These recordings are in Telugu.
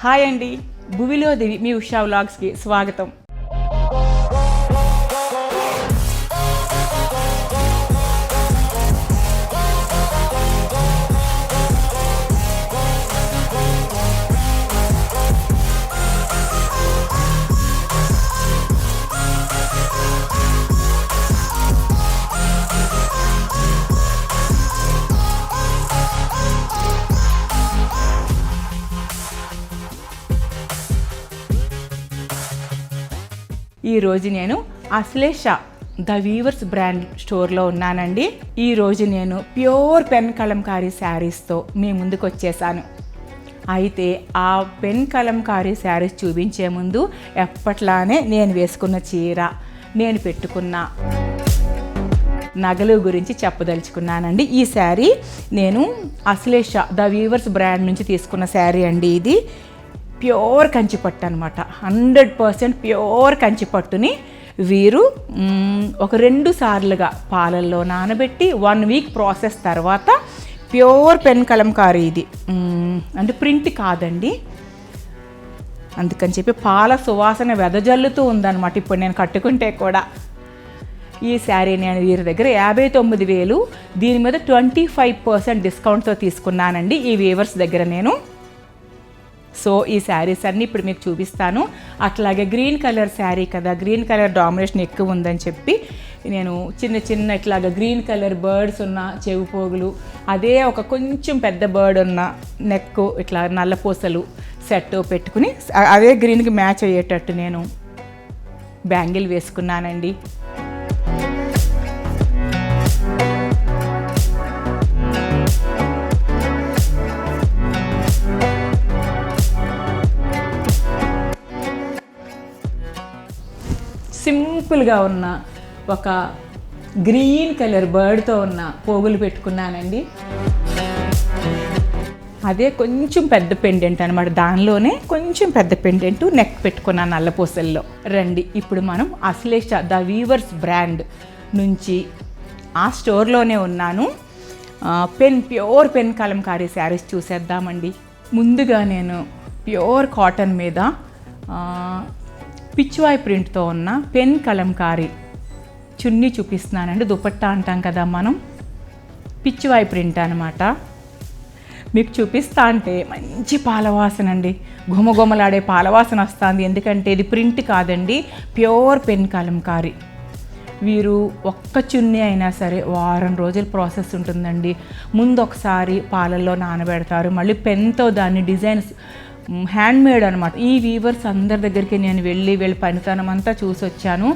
హాయ్ అండి, భువిలో దేవి మీ ఉషా వ్లాగ్స్కి స్వాగతం. ఈరోజు నేను అశ్లేష ద వీవర్స్ బ్రాండ్ స్టోర్లో ఉన్నానండి. ఈరోజు నేను ప్యూర్ పెన్ కలంకారీ శారీస్తో మీ ముందుకు వచ్చేసాను. అయితే ఆ పెన్ కలంకారీ శారీస్ చూపించే ముందు ఎప్పట్లానే నేను వేసుకున్న చీర, నేను పెట్టుకున్న నగలు గురించి చెప్పదలుచుకున్నానండి. ఈ శారీ నేను అశ్లేష ద వీవర్స్ బ్రాండ్ నుంచి తీసుకున్న శారీ అండి. ఇది ప్యూర్ కంచిపట్టు అనమాట. 100% ప్యూర్ కంచిపట్టుని వీరు ఒక 2 సార్లుగా పాలల్లో నానబెట్టి 1 వీక్ ప్రాసెస్ తర్వాత ప్యూర్ పెన్ కలంకారీ ఇది అంటే ప్రింట్ కాదండి. అందుకని చెప్పి పాల సువాసన వెదజల్లుతూ ఉందన్నమాట ఇప్పుడు నేను కట్టుకుంటే కూడా. ఈ శారీ నేను వీరి దగ్గర 59,000, దీని మీద 25% డిస్కౌంట్తో తీసుకున్నానండి ఈ వీవర్స్ దగ్గర నేను. సో ఈ శారీస్ అన్నీ ఇప్పుడు మీకు చూపిస్తాను. అట్లాగే గ్రీన్ కలర్ శారీ కదా, గ్రీన్ కలర్ డామినేషన్ ఎక్కువ ఉందని చెప్పి నేను చిన్న ఇట్లాగా గ్రీన్ కలర్ బర్డ్స్ ఉన్న చెవి పోగులు, అదే ఒక కొంచెం పెద్ద బర్డ్ ఉన్న నెక్, ఇట్లా నల్లపూసలు సెట్ పెట్టుకుని అదే గ్రీన్కి మ్యాచ్ అయ్యేటట్టు నేను బ్యాంగిల్ వేసుకున్నానండి. సింపుల్గా ఉన్న ఒక గ్రీన్ కలర్ బర్డ్తో ఉన్న పోగులు పెట్టుకున్నానండి. అదే కొంచెం పెద్ద పెండెంట్ అనమాట, దానిలోనే కొంచెం పెద్ద పెండెంట్ నెక్ పెట్టుకున్నాను నల్లపూసల్లో. రండి ఇప్పుడు మనం అశ్లేష ద వీవర్స్ బ్రాండ్ నుంచి ఆ స్టోర్లోనే ఉన్నాను. ప్యూర్ పెన్ కలంకారీ శారీస్ చూసేద్దామండి. ముందుగా నేను ప్యూర్ కాటన్ మీద పిచ్వాయ్ ప్రింట్తో ఉన్న పెన్ కలంకారీ చున్నీ చూపిస్తున్నానండి. దుపట్టా అంటాం కదా మనం, పిచ్వాయ్ ప్రింట్ అనమాట. మీకు చూపిస్తా అంటే మంచి పాలవాసన అండి, గుమగుమలాడే పాలవాసన వస్తుంది. ఎందుకంటే ఇది ప్రింట్ కాదండి, ప్యూర్ పెన్ కలంకారీ. వీరు ఒక్క చున్నీ అయినా సరే వారం రోజుల ప్రాసెస్ ఉంటుందండి. ముందు ఒకసారి పాలల్లో నానబెడతారు, మళ్ళీ పెన్తో దాన్ని డిజైన్స్ హ్యాండ్ మేడ్ అనమాట. ఈ వీవర్స్ అందరి దగ్గరికి నేను వీళ్ళ పనితనం అంతా చూసి వచ్చాను.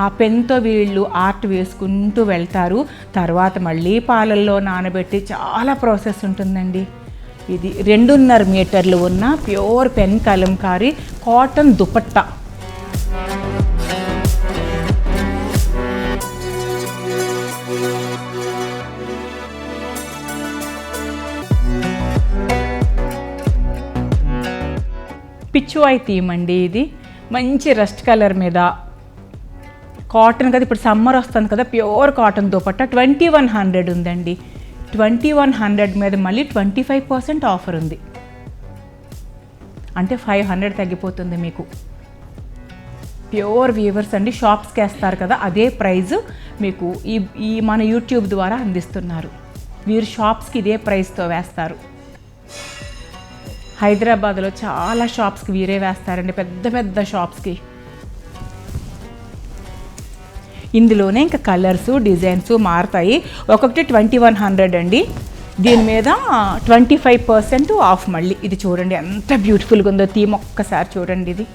ఆ పెన్తో వీళ్ళు ఆర్ట్ వేసుకుంటూ వెళ్తారు, తర్వాత మళ్ళీ పాలల్లో నానబెట్టి చాలా ప్రాసెస్ ఉంటుందండి. ఇది 2.5 మీటర్లు ఉన్న pure pen Kalamkari cotton dupatta. Pichwai theme అండి. ఇది మంచి రస్ట్ కలర్ మీద కాటన్ కదా, ఇప్పుడు సమ్మర్ వస్తుంది కదా, ప్యూర్ కాటన్ దుపట్టా 2100 ఉందండి. 2100 మీద మళ్ళీ 25% ఆఫర్ ఉంది, అంటే 500 తగ్గిపోతుంది మీకు. ప్యూర్ వీవర్స్ అండి, షాప్స్కి వేస్తారు కదా అదే ప్రైస్ మీకు ఈ మన యూట్యూబ్ ద్వారా అందిస్తున్నారు. వీరు షాప్స్కి ఇదే ప్రైస్తో వేస్తారు. హైదరాబాద్లో చాలా షాప్స్కి వీరే వేస్తారండి, పెద్ద పెద్ద షాప్స్కి. ఇందులోనే ఇంకా కలర్స్ డిజైన్స్ మారుతాయి. ఒక్కొక్కటి 2100 అండి. దీని మీద 25% ఆఫ్ మళ్ళీ. ఇది చూడండి ఎంత బ్యూటిఫుల్గా ఉందో థీమ్, ఒక్కసారి చూడండి. ఇది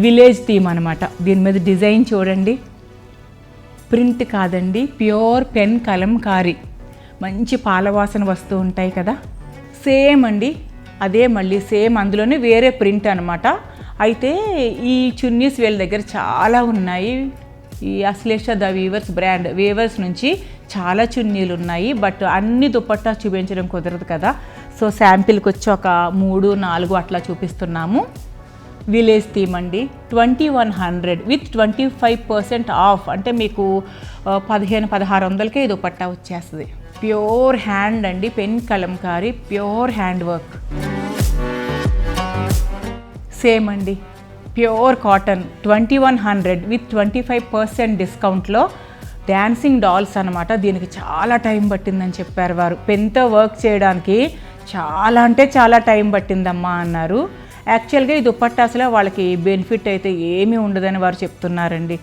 విలేజ్ థీమ్ అనమాట. దీని మీద డిజైన్ చూడండి, ప్రింట్ కాదండి, ప్యూర్ పెన్ కలంకారీ. మంచి పాలవాసన వస్తూ ఉంటాయి కదా, సేమ్ అండి అదే, మళ్ళీ సేమ్ అందులోనే వేరే ప్రింట్ అనమాట. అయితే ఈ చున్నీస్ వీళ్ళ దగ్గర చాలా ఉన్నాయి. ఈ Ashlesha the weavers brand weavers నుంచి చాలా చున్నీలు ఉన్నాయి, బట్ అన్ని దుపట్టా చూపించడం కుదరదు కదా. సో శాంపిల్కి వచ్చి ఒక 3-4 అట్లా చూపిస్తున్నాము. విలేజ్ థీమ్ అండి, 2100 విత్ 25% ఆఫ్, అంటే మీకు 1500-1600కే ఇది దుపట్టా వచ్చేస్తుంది. ప్యూర్ హ్యాండ్ అండి, pen Kalamkari, pure hand work. Same అండి, ప్యూర్ కాటన్ 2100 విత్ 25% డిస్కౌంట్లో డాన్సింగ్ డాల్స్ అనమాట. దీనికి చాలా టైం పట్టిందని చెప్పారు వారు. పెన్తో వర్క్ చేయడానికి చాలా అంటే చాలా టైం పట్టిందమ్మా అన్నారు. యాక్చువల్గా ఈ దుపట్టాస్లో వాళ్ళకి బెనిఫిట్ అయితే ఏమీ ఉండదని వారు చెప్తున్నారండి.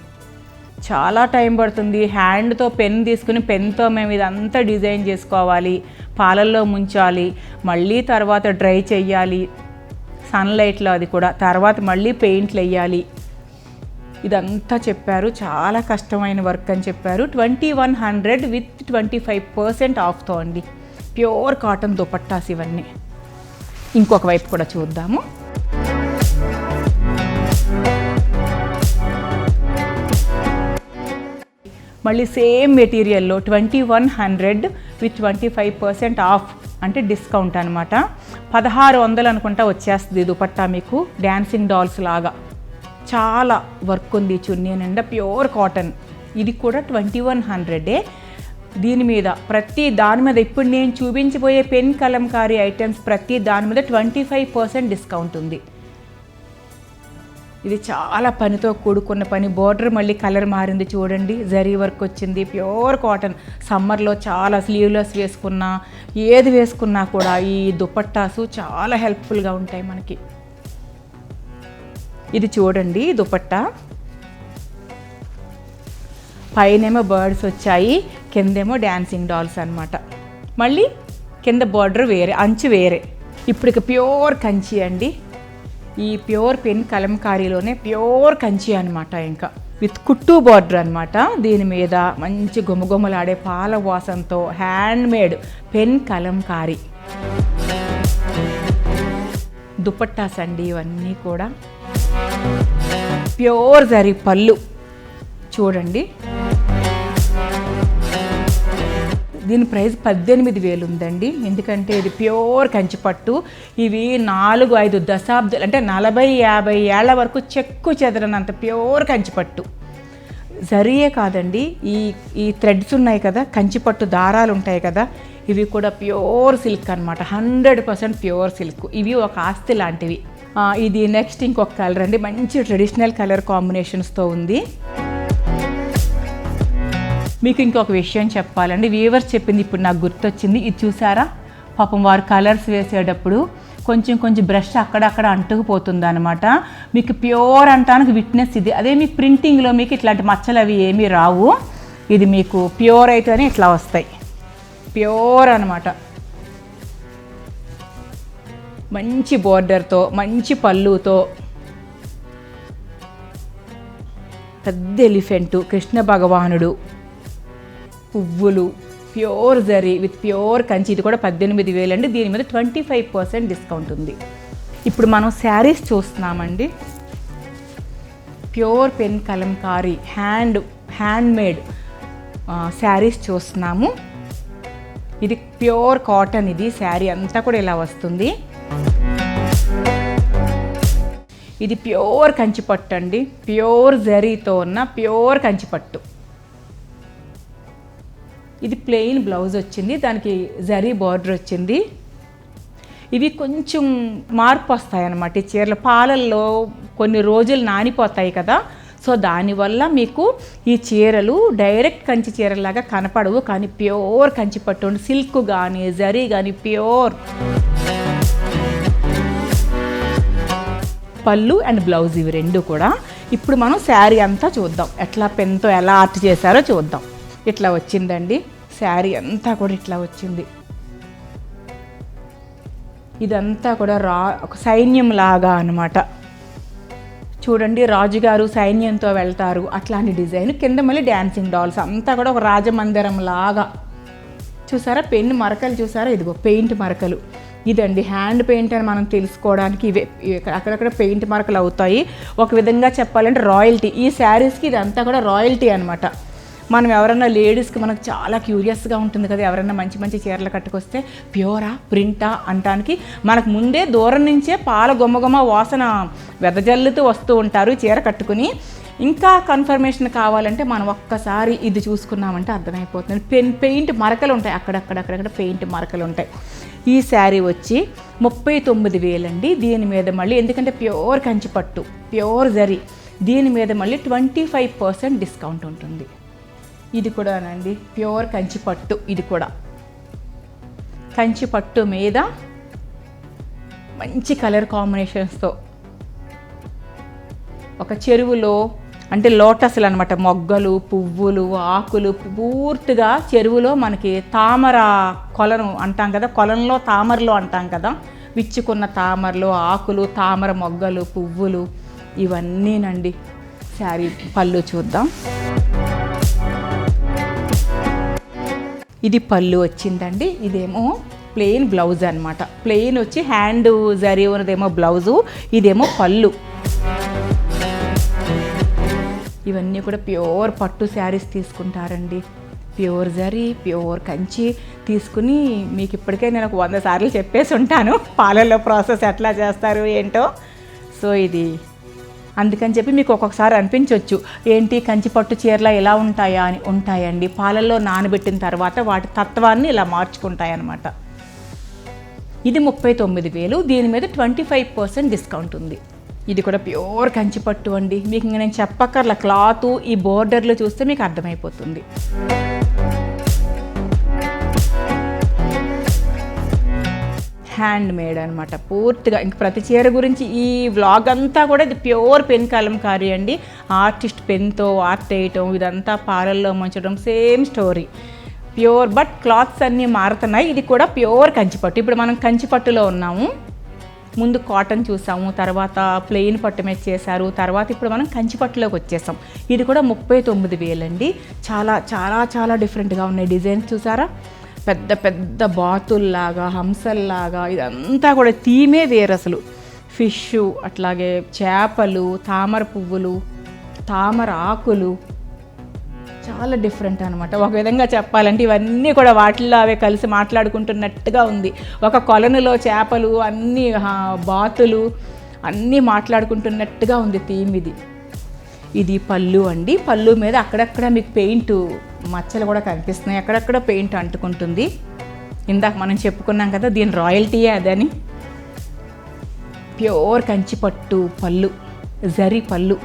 చాలా టైం పడుతుంది. హ్యాండ్తో పెన్ తీసుకుని పెన్తో మేము ఇదంతా డిజైన్ చేసుకోవాలి, పాలల్లో ముంచాలి, మళ్ళీ తర్వాత డ్రై చెయ్యాలి సన్లైట్లో, అది కూడా తర్వాత మళ్ళీ పెయింట్లు వేయాలి, ఇదంతా చెప్పారు. చాలా కష్టమైన వర్క్ అని చెప్పారు. 2100 విత్ 25% ఆఫ్తో అండి. ప్యూర్ కాటన్ దుపట్టాస్ ఇవన్నీ. ఇంకొక వైపు కూడా చూద్దాము. మళ్ళీ సేమ్ మెటీరియల్లో 2100 విత్ 25% ఆఫ్ అంటే డిస్కౌంట్ అనమాట. 1600 అనుకుంటా వచ్చేస్తుంది దుపట్టా మీకు. డాన్సింగ్ డాల్స్ లాగా చాలా వర్క్ ఉంది చున్నీ నిండా, ప్యూర్ కాటన్. ఇది కూడా 2100. దీని మీద ప్రతి దాని మీద ఇప్పుడు నేను చూపించబోయే పెన్ కలంకారీ ఐటమ్స్ ప్రతి దాని మీద 25% డిస్కౌంట్ ఉంది. ఇది చాలా పనితో కూడుకున్న పని. బోర్డర్ మళ్ళీ కలర్ మారింది చూడండి, జరీ వర్క్ వచ్చింది, ప్యూర్ కాటన్. సమ్మర్లో చాలా స్లీవ్లెస్ వేసుకున్నా ఏది వేసుకున్నా కూడా ఈ దుపట్టాసు చాలా హెల్ప్ఫుల్గా ఉంటాయి మనకి. ఇది చూడండి దుపట్టా, పైనేమో బర్డ్స్ వచ్చాయి, కిందేమో డాన్సింగ్ డాల్స్ అనమాట. మళ్ళీ కింద బార్డర్ వేరే, అంచు వేరే. ఇప్పుడు ప్యూర్ కంచి అండి. ఈ ప్యూర్ పెన్ కలంకారీలోనే ప్యూర్ కంచి అనమాట, ఇంకా విత్ కుట్టు బార్డర్ అనమాట. దీని మీద మంచి గుమగుమలాడే పాల వాసనతో hand made pen Kalamkari dupattas అండి ఇవన్నీ కూడా. ప్యూర్ జరీ పళ్ళు చూడండి. దీని ప్రైస్ 18,000 ఉందండి. ఎందుకంటే ఇది ప్యూర్ కంచిపట్టు. ఇవి 4-5 దశాబ్దాలు అంటే 40-50 ఏళ్ల వరకు చెక్కు చెదరనంత ప్యూర్ కంచిపట్టు. జరీయే కాదండి, ఈ థ్రెడ్స్ ఉన్నాయి కదా, కంచిపట్టు దారాలు ఉంటాయి కదా, ఇవి కూడా ప్యూర్ సిల్క్ అనమాట. 100% ప్యూర్ సిల్క్. ఇవి ఒక ఆస్తి లాంటివి. ఇది నెక్స్ట్ ఇంకొక కలర్ అండి, మంచి ట్రెడిషనల్ కలర్ కాంబినేషన్స్తో ఉంది. మీకు ఇంకొక విషయం చెప్పాలండి, వీవర్స్ చెప్పింది ఇప్పుడు నాకు గుర్తొచ్చింది. ఇది చూసారా, పాపం వారు కలర్స్ వేసేటప్పుడు కొంచెం బ్రష్ అక్కడక్కడ అంటుకుపోతుంది అనమాట. మీకు ప్యూర్ అంటానికి విట్నెస్ ఇది. అదే మీకు ప్రింటింగ్లో మీకు ఇట్లాంటి మచ్చలు అవి ఏమీ రావు. ఇది మీకు ప్యూర్ అయితేనే ఇట్లా వస్తాయి, ప్యూర్ అనమాట. మంచి బోర్డర్తో, మంచి పళ్ళుతో, పెద్ద ఎలిఫెంటు, కృష్ణ భగవానుడు, పువ్వులు, pure zari with pure Kanchi. ఇది కూడా 18,000 అండి. దీని మీద 25% డిస్కౌంట్ ఉంది. ఇప్పుడు మనం శారీస్ చూస్తున్నామండి. Pure pen Kalamkari hand made saris చూస్తున్నాము. ఇది ప్యూర్ కాటన్. ఇది శారీ అంతా కూడా ఇలా వస్తుంది. ఇది ప్యూర్ కంచిపట్టు అండి, ప్యూర్ జరీతో ఉన్న ప్యూర్ కంచిపట్టు. ఇది ప్లెయిన్ బ్లౌజ్ వచ్చింది, దానికి జరీ బార్డర్ వచ్చింది. ఇవి కొంచెం మార్పు వస్తాయి అన్నమాట. ఈ చీరలు పాలల్లో కొన్ని రోజులు నానిపోతాయి కదా, సో దానివల్ల మీకు ఈ చీరలు డైరెక్ట్ కంచి చీరలాగా కనపడవు. కానీ ప్యూర్ కంచిపట్టు, సిల్క్ కానీ జరీ కానీ ప్యూర్. పళ్ళు అండ్ బ్లౌజ్ ఇవి రెండు కూడా. ఇప్పుడు మనం శారీ అంతా చూద్దాం, ఎట్లా పెన్తో ఎలా ఆర్ట్ చేశారో చూద్దాం. ఇట్లా వచ్చిందండి శారీ అంతా కూడా, ఇట్లా వచ్చింది. ఇదంతా కూడా ఒక సైన్యం లాగా అనమాట. చూడండి, రాజుగారు సైన్యంతో వెళ్తారు అట్లాంటి డిజైన్. కింద మళ్ళీ డాన్సింగ్ డాల్స్, అంతా కూడా ఒక రాజమందిరం లాగా. చూసారా పెన్ మరకలు చూసారా, ఇదిగో పెయింట్ మరకలు. ఇదండి హ్యాండ్ పెయింట్ అని మనం తెలుసుకోవడానికి ఇవే అక్కడక్కడ పెయింట్ మరకలు అవుతాయి. ఒక విధంగా చెప్పాలంటే రాయల్టీ. ఈ శారీస్కి ఇదంతా కూడా రాయల్టీ అనమాట. మనం ఎవరన్నా లేడీస్కి మనకు చాలా క్యూరియస్గా ఉంటుంది కదా, ఎవరైనా మంచి మంచి చీరలు కట్టుకొస్తే ప్యూరా ప్రింటా అంటానికి మనకు ముందే దూరం నుంచే పాల గుమ్మగుమ్మ వాసన వెదజల్లుతూ వస్తూ ఉంటారు చీర కట్టుకుని. ఇంకా కన్ఫర్మేషన్ కావాలంటే మనం ఒక్కసారి ఇది చూసుకున్నామంటే అర్థమైపోతుంది. పెయింట్ మరకలు ఉంటాయి, అక్కడక్కడ పెయింట్ మరకలు ఉంటాయి. ఈ శారీ వచ్చి 39,000 అండి. దీని మీద మళ్ళీ ఎందుకంటే ప్యూర్ కంచిపట్టు, ప్యూర్ జరీ, దీని మీద మళ్ళీ 25% డిస్కౌంట్ ఉంటుంది. ఇది కూడానండి ప్యూర్ కంచిపట్టు. ఇది కూడా కంచిపట్టు మీద మంచి కలర్ కాంబినేషన్స్తో ఒక చెరువులో అంటే లోటస్లు అనమాట, మొగ్గలు, పువ్వులు, ఆకులు, పూర్తిగా చెరువులో మనకి తామర కొలను అంటాం కదా, కొలంలో తామరలు అంటాం కదా, విచ్చుకున్న తామరలు, ఆకులు, తామర మొగ్గలు, పువ్వులు, ఇవన్నీనండి. శారీ పళ్ళు చూద్దాం. ఇది పళ్ళు వచ్చిందండి. ఇదేమో ప్లెయిన్ బ్లౌజ్ అనమాట. ప్లెయిన్ వచ్చి హ్యాండ్ జరీ ఉన్నదేమో బ్లౌజు, ఇదేమో పళ్ళు. ఇవన్నీ కూడా ప్యూర్ పట్టు శారీస్ తీసుకుంటారండి. ప్యూర్ జరీ, ప్యూర్ కంచి తీసుకుని మీకు ఇప్పటికే నేను ఒక 100 సార్లు చెప్పేసి ఉంటాను పాలల్లో ప్రాసెస్ ఎట్లా చేస్తారు ఏంటో. సో ఇది అందుకని చెప్పి మీకు ఒక్కొక్కసారి అనిపించవచ్చు ఏంటి కంచి పట్టు చీరలా ఎలా ఉంటాయా అని. ఉంటాయండి, పాలల్లో నానబెట్టిన తర్వాత వాటి తత్వాన్ని ఇలా మార్చుకుంటాయి అన్నమాట. ఇది 39,000. దీని మీద 25% డిస్కౌంట్ ఉంది. ఇది కూడా ప్యూర్ కంచిపట్టు అండి. మీకు ఇంకా నేను చెప్పక్కర్ల, క్లాత్ ఈ బోర్డర్లో చూస్తే మీకు అర్థమైపోతుంది. హ్యాండ్ మేడ్ అనమాట పూర్తిగా. ఇంక ప్రతి చీర గురించి ఈ వ్లాగ్ అంతా కూడా ఇది ప్యూర్ పెన్ కలంకారీ అండి. ఆర్టిస్ట్ పెన్తో ఆర్ట్ వేయటం, ఇదంతా పాలల్లో ముంచడం, same story. Pure but clothes అన్నీ మారుతున్నాయి. ఇది కూడా ప్యూర్ కంచిపట్టు. ఇప్పుడు మనం కంచిపట్టులో ఉన్నాము. ముందు కాటన్ చూసాము, తర్వాత ప్లెయిన్ పట్టు మీద చేశారు, తర్వాత ఇప్పుడు మనం కంచిపట్టులోకి వచ్చేసాం. ఇది కూడా 39,000 అండి. చాలా చాలా చాలా డిఫరెంట్గా ఉన్నాయి డిజైన్స్. చూసారా, పెద్ద పెద్ద బాతుల్లాగా, హంసల్లాగా, ఇదంతా కూడా థీమే వేరు అసలు. ఫిష్, అట్లాగే చేపలు, తామర పువ్వులు, తామర ఆకులు, చాలా డిఫరెంట్ అనమాట. ఒక విధంగా చెప్పాలంటే ఇవన్నీ కూడా వాటిల్లో అవే కలిసి మాట్లాడుకుంటున్నట్టుగా ఉంది. ఒక కొలనులో చేపలు, అన్నీ బాతులు, అన్నీ మాట్లాడుకుంటున్నట్టుగా ఉంది థీమ్ ఇది. ఇది పళ్ళు అండి. పళ్ళు మీద అక్కడక్కడ మీకు పెయింట్ మచ్చలు కూడా కనిపిస్తున్నాయి, అక్కడక్కడ పెయింట్ అంటుకుంటుంది. ఇందాక మనం చెప్పుకున్నాం కదా దీని రాయల్టీయే అదని. ప్యూర్ కంచిపట్టు పళ్ళు, జరీ పళ్ళు.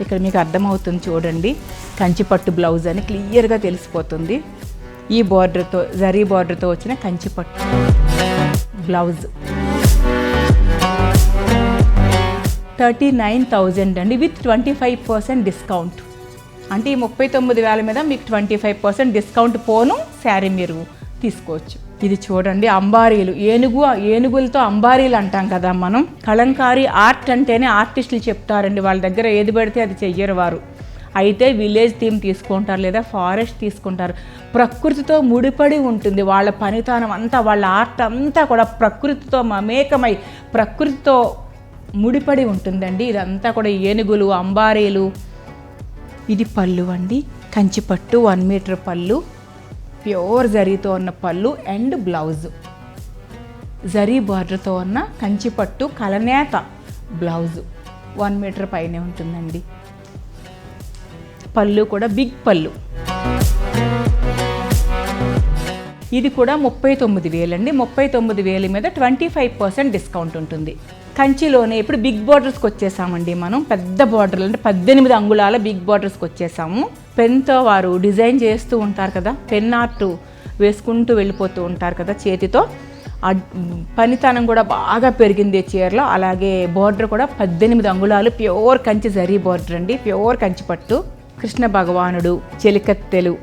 ఇక్కడ మీకు అర్థమవుతుంది చూడండి, కంచిపట్టు బ్లౌజ్ అని క్లియర్గా తెలిసిపోతుంది. ఈ బార్డర్తో, జరీ బార్డర్తో వచ్చిన కంచిపట్టు బ్లౌజ్. 39,000 అండి విత్ 25% డిస్కౌంట్. అంటే ఈ 39,000 మీద మీకు 25% డిస్కౌంట్ పోను శారీ మీరు తీసుకోవచ్చు. ఇది చూడండి, అంబారీలు, ఏనుగులతో అంబారీలు అంటాం కదా మనం. కలంకారీ ఆర్ట్ అంటేనే ఆర్టిస్టులు చెప్తారండి, వాళ్ళ దగ్గర ఏది పడితే అది చెయ్యరు వారు. అయితే విలేజ్ థీమ్ తీసుకుంటారు లేదా ఫారెస్ట్ తీసుకుంటారు. ప్రకృతితో ముడిపడి ఉంటుంది వాళ్ళ పనితనం అంతా, వాళ్ళ ఆర్ట్ అంతా కూడా ప్రకృతితో మమేకమై ప్రకృతితో ముడిపడి ఉంటుందండి. ఇదంతా కూడా ఏనుగులు, అంబారీలు. ఇది పళ్ళు అండి, కంచిపట్టు 1 మీటర్ పళ్ళు, ప్యూర్ జరీతో ఉన్న పళ్ళు అండ్ బ్లౌజ్. జరీ బార్డర్తో ఉన్న కంచిపట్టు కలనేత బ్లౌజ్ 1 మీటర్ పైనే ఉంటుందండి. పళ్ళు కూడా బిగ్ పళ్ళు. ఇది కూడా 39,000 అండి. 39,000 మీద 25% డిస్కౌంట్ ఉంటుంది. కంచిలోనే ఇప్పుడు బిగ్ బార్డర్స్కి వచ్చేసామండి మనం. పెద్ద బార్డర్లు అంటే 18 అంగుళాల బిగ్ బార్డర్స్కి వచ్చేసాము. పెన్తో వారు డిజైన్ చేస్తూ ఉంటారు కదా, పెన్ ఆర్ట్ వేసుకుంటూ వెళ్ళిపోతూ ఉంటారు కదా చేతితో. ఆ పనితనం కూడా బాగా పెరిగింది చీరలో. అలాగే బార్డర్ కూడా 18 అంగుళాలు ప్యూర్ కంచి జరీ బార్డర్ అండి, ప్యూర్ కంచిపట్టు. కృష్ణ భగవానుడు, చెలికత్తెలు,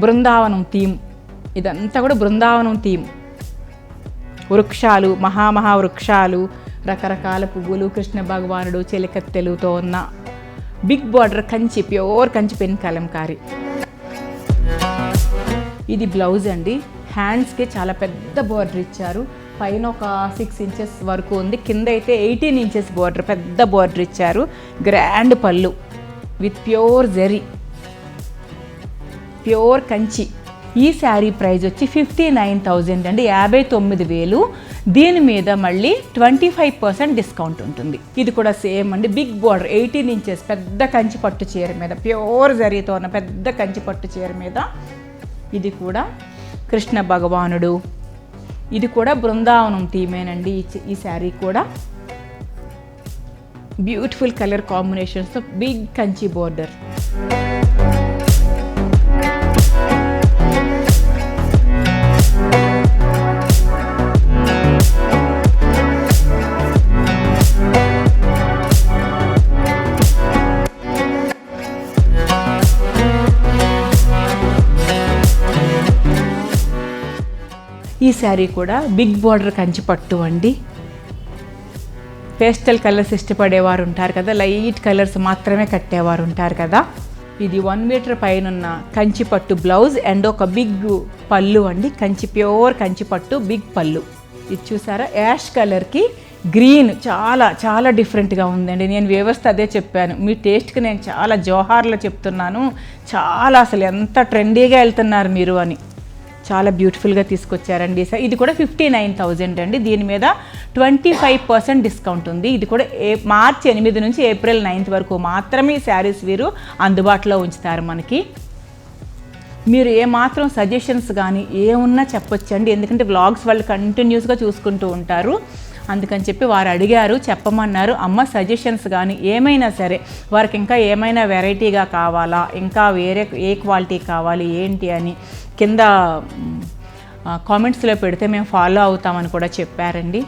బృందావనం థీమ్. ఇదంతా కూడా బృందావనం థీమ్. వృక్షాలు, మహామహా వృక్షాలు, రకరకాల పువ్వులు, కృష్ణ భగవానుడు, చెలికత్తెలుతో ఉన్న big border Kanchi, pure Kanchi pen Kalamkari. ఇది బ్లౌజ్ అండి. హ్యాండ్స్కి చాలా పెద్ద బార్డర్ ఇచ్చారు. పైన ఒక 6 ఇంచెస్ వరకు ఉంది, కింద అయితే 18 ఇంచెస్ బార్డర్, పెద్ద బార్డర్ ఇచ్చారు. గ్రాండ్ పళ్ళు with pure zari, pure Kanchi ఈ శారీ ప్రైస్ వచ్చి 59,000 అండి, 59,000. దీని మీద మళ్ళీ 25% డిస్కౌంట్ ఉంటుంది. ఇది కూడా సేమ్ అండి, బిగ్ బార్డర్ 18 ఇంచెస్ పెద్ద కంచి పట్టు చీర మీద, ప్యూర్ జరీతో ఉన్న పెద్ద కంచి పట్టు చీర మీద. ఇది కూడా కృష్ణ భగవానుడు, ఇది కూడా బృందావనం థీమేనండి. ఈ శారీ కూడా బ్యూటిఫుల్ కలర్ కాంబినేషన్స్తో బిగ్ కంచి బోర్డర్. ఈ శారీ కూడా బిగ్ బార్డర్ కంచి పట్టు అండి. పేస్టల్ కలర్స్ ఇష్టపడేవారు ఉంటారు కదా, లైట్ కలర్స్ మాత్రమే కట్టేవారు ఉంటారు కదా. ఇది 1 మీటర్ పైన కంచి పట్టు బ్లౌజ్ అండ్ ఒక బిగ్ పళ్ళు అండి, ప్యూర్ కంచి పట్టు బిగ్ పళ్ళు. ఇది చూసారా, యాష్ కలర్కి గ్రీన్ చాలా చాలా డిఫరెంట్గా ఉందండి. నేను వ్యవస్థ అదే చెప్పాను, మీ టేస్ట్కి నేను చాలా జోహార్లో చెప్తున్నాను, చాలా అసలు ఎంత ట్రెండీగా వెళ్తున్నారు మీరు అని. చాలా బ్యూటిఫుల్గా తీసుకొచ్చారండి. ఇది కూడా 59,000 అండి. దీని మీద 25% డిస్కౌంట్ ఉంది. ఇది కూడా మార్చి 8 నుంచి ఏప్రిల్ 9 వరకు మాత్రమే ఈ శారీస్ వీరు అందుబాటులో ఉంచుతారు మనకి. మీరు ఏమాత్రం సజెషన్స్ కానీ ఏమున్నా చెప్పొచ్చండి, ఎందుకంటే వ్లాగ్స్ వాళ్ళు కంటిన్యూస్గా చూసుకుంటూ ఉంటారు. అందుకని చెప్పి వారు అడిగారు, చెప్పమన్నారు. అమ్మ సజెషన్స్ కానీ ఏమైనా సరే, వారికి ఇంకా ఏమైనా వెరైటీగా కావాలా, ఇంకా వేరే ఏ క్వాలిటీ కావాలి ఏంటి అని కింద కామెంట్స్లో పెడితే మేము ఫాలో అవుతామని కూడా చెప్పారండి.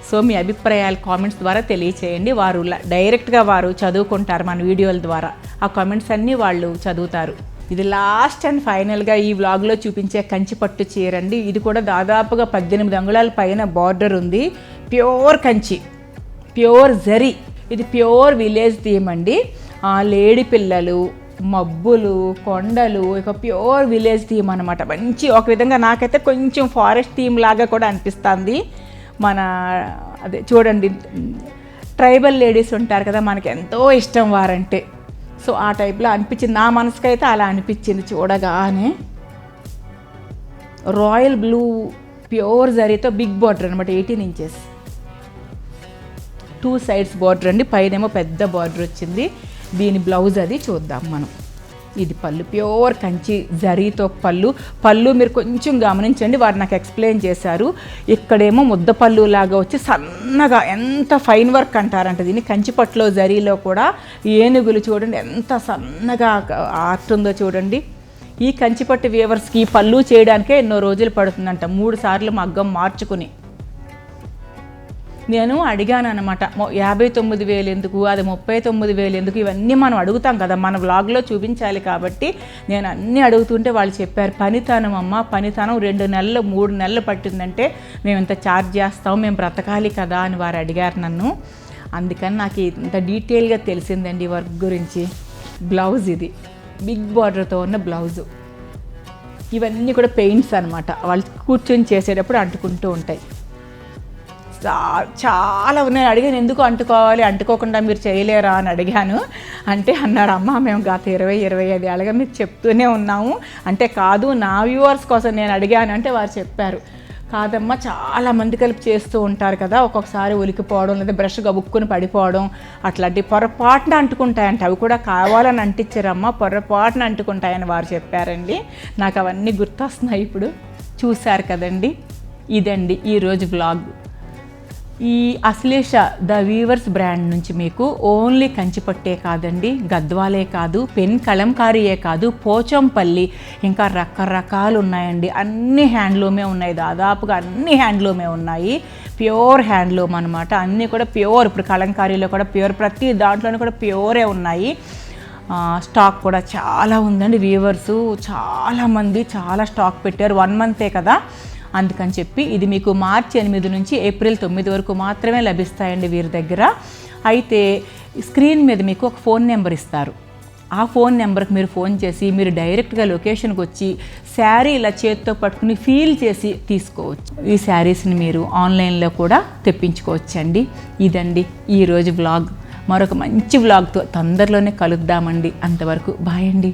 సో మీ అభిప్రాయాలు కామెంట్స్ ద్వారా తెలియచేయండి. వారు డైరెక్ట్గా వారు చదువుకుంటారు మన వీడియోల ద్వారా, ఆ కామెంట్స్ అన్నీ వాళ్ళు చదువుతారు. ఇది లాస్ట్ అండ్ ఫైనల్గా ఈ వ్లాగ్లో చూపించే కంచి పట్టు చీర అండి. ఇది కూడా దాదాపుగా 18 అంగుళాల పైన బార్డర్ ఉంది. Pure Kanchi, pure zari. ఇది ప్యూర్ విలేజ్ థీమ్ అండి. లేడి పిల్లలు, మబ్బులు, కొండలు, ఇక ప్యూర్ విలేజ్ థీమ్ అనమాట. మంచి ఒక విధంగా నాకైతే కొంచెం ఫారెస్ట్ థీమ్ లాగా కూడా అనిపిస్తుంది. మన అదే చూడండి, ట్రైబల్ లేడీస్ ఉంటారు కదా, మనకి ఎంతో ఇష్టం వారంటే. సో ఆ టైప్లో అనిపించింది, నా మనసుకైతే అలా అనిపించింది చూడగానే. రాయల్ బ్లూ ప్యూర్ జరీతో బిగ్ బార్డర్ అనమాట, 18 ఇంచెస్, 2 సైడ్స్ బార్డర్ అండి, పైనేమో పెద్ద బార్డర్ వచ్చింది. దీని బ్లౌజ్ అది చూద్దాం మనం. ఇది పళ్ళు, ప్యూర్ కంచి జరీతో పళ్ళు మీరు కొంచెం గమనించండి, వారు నాకు ఎక్స్ప్లెయిన్ చేశారు. ఇక్కడేమో ముద్ద పళ్ళు లాగా వచ్చి సన్నగా, ఎంత ఫైన్ వర్క్ అంటారంట దీన్ని. కంచిపట్టులో జరీలో కూడా ఏనుగులు చూడండి ఎంత సన్నగా ఆర్ట్ ఉందో చూడండి. ఈ కంచిపట్టు వీవర్స్కి పళ్ళు చేయడానికే ఎన్నో రోజులు పడుతుందంట, 3 సార్లు మగ్గం మార్చుకుని. నేను అడిగాను అనమాట, 59,000 ఎందుకు, అది 39,000 ఎందుకు, ఇవన్నీ మనం అడుగుతాం కదా, మన వ్లాగ్లో చూపించాలి కాబట్టి నేను అన్నీ అడుగుతుంటే వాళ్ళు చెప్పారు, పనితనం అమ్మ, పనితనం 2 నెలలు 3 నెలలు పట్టిందంటే మేము ఇంత ఛార్జ్ చేస్తాం, మేము బ్రతకాలి కదా అని వారు అడిగారు నన్ను. అందుకని నాకు ఇంత డీటెయిల్గా తెలిసిందండి వర్క్ గురించి. బ్లౌజ్ ఇది బిగ్ బార్డర్తో ఉన్న బ్లౌజు. ఇవన్నీ కూడా పెయింట్స్ అనమాట, వాళ్ళు కూర్చొని చేసేటప్పుడు అంటుకుంటూ ఉంటాయి. చాలా ఉన్నాయి. అడిగాను, ఎందుకు అంటుకోకుండా మీరు చేయలేరా అని అడిగాను. అంటే అన్నారు, అమ్మ మేము గత 20-25 ఏళ్ళగా మీకు చెప్తూనే ఉన్నాము. అంటే కాదు, నా వ్యూవర్స్ కోసం నేను అడిగాను అంటే వారు చెప్పారు, కాదమ్మా చాలా మంది కలిపి చేస్తూ ఉంటారు కదా, ఒక్కొక్కసారి ఉలికిపోవడం లేదా బ్రష్ గబుక్కుని పడిపోవడం అట్లాంటి పొరపాటున అంటుకుంటాయంట, అవి కూడా కావాలని అంటించారమ్మా, పొరపాటున అంటుకుంటాయని వారు చెప్పారండి. నాకు అవన్నీ గుర్తొస్తున్నాయి ఇప్పుడు. చూశారు కదండి, ఇదండి ఈరోజు వ్లాగ్. ఈ అశ్లేష ద వీవర్స్ బ్రాండ్ నుంచి మీకు ఓన్లీ కంచిపట్టే కాదండి, గద్వాలే కాదు, పెన్ కలంకారీయే కాదు, పోచంపల్లి, ఇంకా రకరకాలు ఉన్నాయండి. అన్ని హ్యాండ్లూమే ఉన్నాయి, దాదాపుగా అన్ని హ్యాండ్లూమే ఉన్నాయి. ప్యూర్ హ్యాండ్లూమ్ అనమాట, అన్నీ కూడా ప్యూర్. ఇప్పుడు కలంకారీలో కూడా ప్యూర్, ప్రతి దాంట్లోనూ కూడా ప్యూరే ఉన్నాయి. స్టాక్ కూడా చాలా ఉందండి. వీవర్సు చాలామంది చాలా స్టాక్ పెట్టారు, 1 మంతే కదా, అందుకని చెప్పి ఇది మీకు మార్చి 8 నుంచి ఏప్రిల్ 9 వరకు మాత్రమే లభిస్తాయండి వీరి దగ్గర. అయితే స్క్రీన్ మీద మీకు ఒక ఫోన్ నెంబర్ ఇస్తారు, ఆ ఫోన్ నెంబర్కి మీరు ఫోన్ చేసి మీరు డైరెక్ట్గా లొకేషన్కి వచ్చి శారీ ఇలా చేతితో పట్టుకుని ఫీల్ చేసి తీసుకోవచ్చు. ఈ శారీస్ని మీరు ఆన్లైన్లో కూడా తెప్పించుకోవచ్చండి. ఇదండి ఈరోజు వ్లాగ్. మరొక మంచి వ్లాగ్తో తొందరలోనే కలుద్దామండి. అంతవరకు బాయ్ అండి.